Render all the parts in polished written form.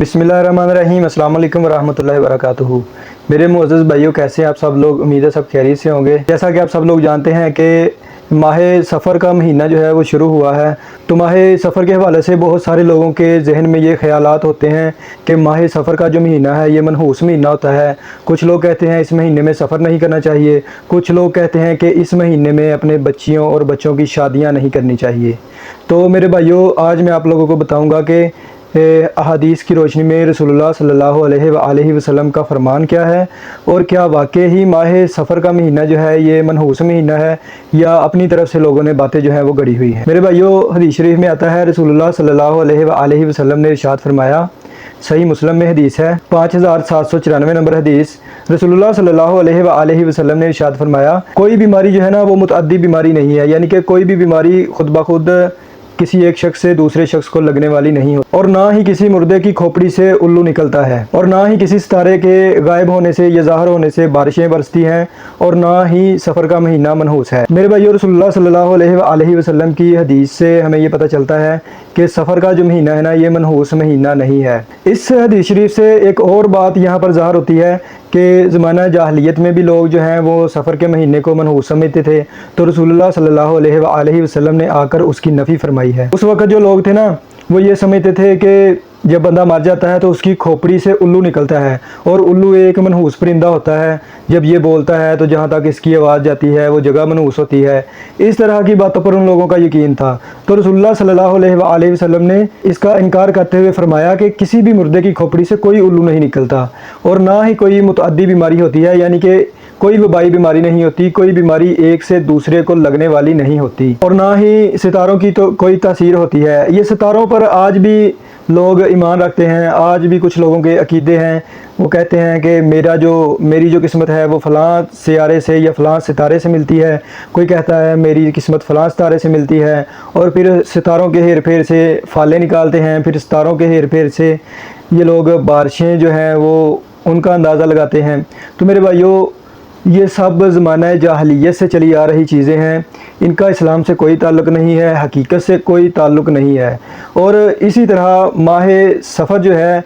बिस्मिल्लाहिर्रहमानिर्रहीम। अस्सलाम वालेकुम वरहमतुल्लाहि वबरकातुहू। मेरे मुअज़्ज़ज़ भाइयों, कैसे हैं आप सब लोग? उम्मीद है सब खैरियत से होंगे। जैसा कि आप सब लोग जानते हैं कि माह सफ़र का महीना जो है वो शुरू हुआ है, तो माह सफ़र के हवाले से बहुत सारे लोगों के जहन में ये ख़यालात होते हैं कि माह सफ़र का जो महीना है ये मनहूस महीना होता है। कुछ लोग कहते हैं इस महीने में सफ़र नहीं करना चाहिए, कुछ लोग कहते हैं कि इस महीने में अपने बच्चियों और बच्चों की शादियां नहीं करनी चाहिए। तो मेरे भाइयों, आज मैं आप लोगों को बताऊंगा कि अहादीस की रोशनी में रसूलुल्लाह सल्लल्लाहु अलैहि वसल्लम का फ़रमान क्या है, और क्या वाकई ही माह सफ़र का महीना जो है ये मनहूस महीना है या अपनी तरफ से लोगों ने बातें जो है वो गढ़ी हुई हैं। मेरे भाइयों, हदीस शरीफ में आता है, रसूलुल्लाह सल्लल्लाहु अलैहि वसल्लम ने इरशाद फरमाया, सही मुस्लिम में हदीस है 5794 नंबर हदीस। रसूलुल्लाह सल्लल्लाहु अलैहि वसल्लम ने इरशाद फरमाया, कोई बीमारी जो है ना वो मुतअद्दी बीमारी नहीं है, यानी कि कोई भी बीमारी खुद ब खुद किसी एक शख्स से दूसरे शख्स को लगने वाली नहीं हो, और ना ही किसी मुर्दे की खोपड़ी से उल्लू निकलता है, और ना ही किसी सितारे के गायब होने से या ज़ाहिर होने से बारिशें बरसती हैं, और ना ही सफ़र का महीना मनहूस है। मेरे भाइयों, रसूलुल्लाह सल्लल्लाहु अलैहि वसल्लम की हदीस से हमें ये पता चलता है कि सफ़र का जो महीना है ना ये मनहूस महीना नहीं है। इस हदीस शरीफ से एक और बात यहाँ पर ज़ाहिर होती है कि ज़माना जाहिलियत में भी लोग जो हैं वो सफ़र के महीने को मनहूस समझते थे, तो रसूलुल्लाह सल्लल्लाहु अलैहि वसल्लम ने आकर उसकी नफ़ी फरमाई है। उस वक़्त जो लोग थे ना वो ये समझते थे कि जब बंदा मर जाता है तो उसकी खोपड़ी से उल्लू निकलता है, और उल्लू एक मनहूस परिंदा होता है, जब ये बोलता है तो जहाँ तक इसकी आवाज़ जाती है वो जगह मनहूस होती है। इस तरह की बातों पर उन लोगों का यकीन था। तो रसूलुल्लाह सल्लल्लाहु अलैहि वसल्लम ने इसका इनकार करते हुए फरमाया कि किसी भी मुर्दे की खोपड़ी से कोई उल्लू नहीं निकलता, और ना ही कोई मुतअद्दी बीमारी होती है, यानी कि कोई वबाई बीमारी नहीं होती, कोई बीमारी एक से दूसरे को लगने वाली नहीं होती, और ना ही सितारों की तो कोई तासीर होती है। ये सितारों पर आज भी लोग ईमान रखते हैं, आज भी कुछ लोगों के अकीदे हैं, वो कहते हैं कि मेरी जो किस्मत है वो फ़लाँ सियारे से या फ़लाँ सितारे से मिलती है, कोई कहता है मेरी किस्मत फ़लाँ सितारे से मिलती है, और फिर सितारों के हेर फेर से फाले निकालते हैं, फिर सितारों के हेर फेर से ये लोग बारिशें जो हैं वो उनका अंदाज़ा लगाते हैं। तो मेरे भाइयों, ये सब ज़माना जाहिलियत से चली आ रही चीज़ें हैं, इनका इस्लाम से कोई ताल्लुक़ नहीं है, हकीकत से कोई ताल्लुक़ नहीं है। और इसी तरह माह सफ़र जो है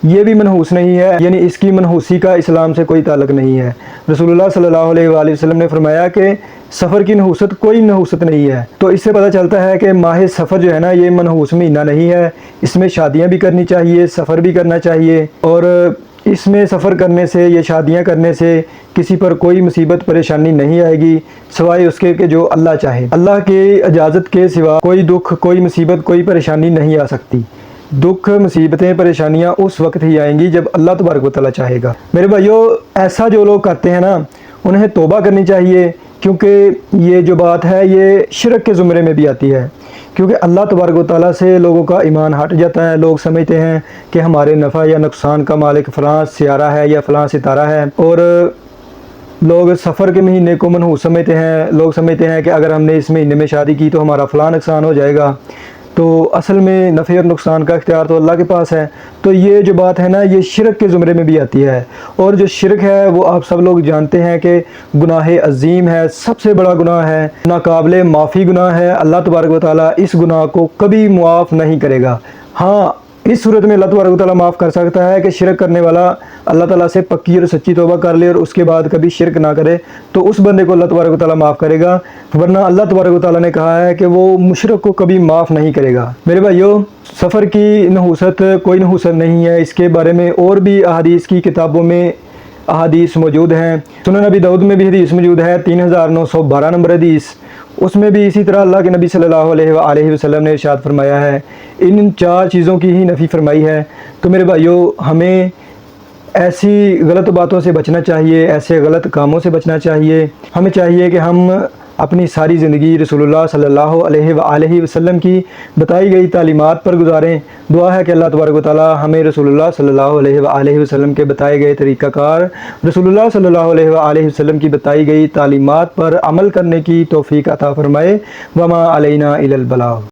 ये भी मनहूस नहीं है, यानी इसकी मनहूसी का इस्लाम से कोई ताल्लुक़ नहीं है। रसूलुल्लाह सल्लल्लाहु अलैहि वसल्लम ने फरमाया कि सफ़र की नहूसत कोई नहूसत नहीं है। तो इससे पता चलता है कि माह सफ़र जो है ना ये मनहूस महीना नहीं है, इसमें शादियाँ भी करनी चाहिए, सफ़र भी करना चाहिए, और इसमें सफ़र करने से या शादियां करने से किसी पर कोई मुसीबत परेशानी नहीं आएगी सिवाय उसके कि जो अल्लाह चाहे। अल्लाह के इजाज़त के सिवा कोई दुख, कोई मुसीबत, कोई परेशानी नहीं आ सकती। दुख, मुसीबतें, परेशानियां उस वक्त ही आएंगी जब अल्लाह तबारक व तआला चाहेगा। मेरे भाइयों, ऐसा जो लोग करते हैं ना उन्हें तौबा करनी चाहिए, क्योंकि ये जो बात है ये शिरक के ज़ुमरे में भी आती है, क्योंकि अल्लाह तबारक व तआला से लोगों का ईमान हट जाता है। लोग समझते हैं कि हमारे नफ़ा या नुकसान का मालिक फ़लाँ सियारा है या फ़लाँ सितारा है, और लोग सफ़र के महीने को मनहूस समझते हैं। लोग समझते हैं कि अगर हमने इस महीने में शादी की तो हमारा फ़लाँ नुकसान हो जाएगा। तो असल में नफ़े और नुकसान का इख्तियार तो अल्लाह के पास है। तो ये जो बात है ना ये शिरक के ज़ुमरे में भी आती है, और जो शिरक है वो आप सब लोग जानते हैं कि गुनाह अज़ीम है, सबसे बड़ा गुनाह है, नाकाबिले माफ़ी गुनाह है। अल्लाह तबारक व तआला इस गुनाह को कभी मुआफ़ नहीं करेगा। हाँ, इस सूरत में अल्लाह तबारक व तआला माफ़ कर सकता है कि शिरक करने वाला अल्लाह ताला से पक्की और सच्ची तौबा कर ले और उसके बाद कभी शिरक ना करे, तो उस बंदे को अल्लाह तबारक व तआला माफ़ करेगा, वरना अल्लाह तबारक व तआला ने कहा है कि वो मुशरिक को कभी माफ़ नहीं करेगा। मेरे भाइयों, सफ़र की नहूसत कोई नहूसत नहीं है, इसके बारे में और भी अहादीस की किताबों में अहादीस मौजूद हैं। सुनन नबी दाऊद में भी हदीस मौजूद है 3912 नंबर हदीस। उसमें भी इसी तरह अल्लाह के नबी सल्लल्लाहु अलैहि वसल्लम ने इरशाद फरमाया है, इन 4 चीज़ों की ही नफ़ी फरमाई है। तो मेरे भाइयों, हमें ऐसी गलत बातों से बचना चाहिए, ऐसे गलत कामों से बचना चाहिए। हमें चाहिए कि हम अपनी सारी ज़िंदगी रसूलुल्लाह सल्लल्लाहु अलैहि वसल्लम की बताई गई तालीमात पर गुजारें। दुआ है कि अल्लाह तबारक व तआला हमें रसूलुल्लाह सल्लल्लाहु अलैहि वसल्लम के बताए गए तरीक़ाकार, रसूलुल्लाह सल्लल्लाहु अलैहि वसल्लम की बताई गई तालीमात पर अमल करने की तौफ़ीक़ अता फ़रमाए। वमा अलैना इल्लल बलाग।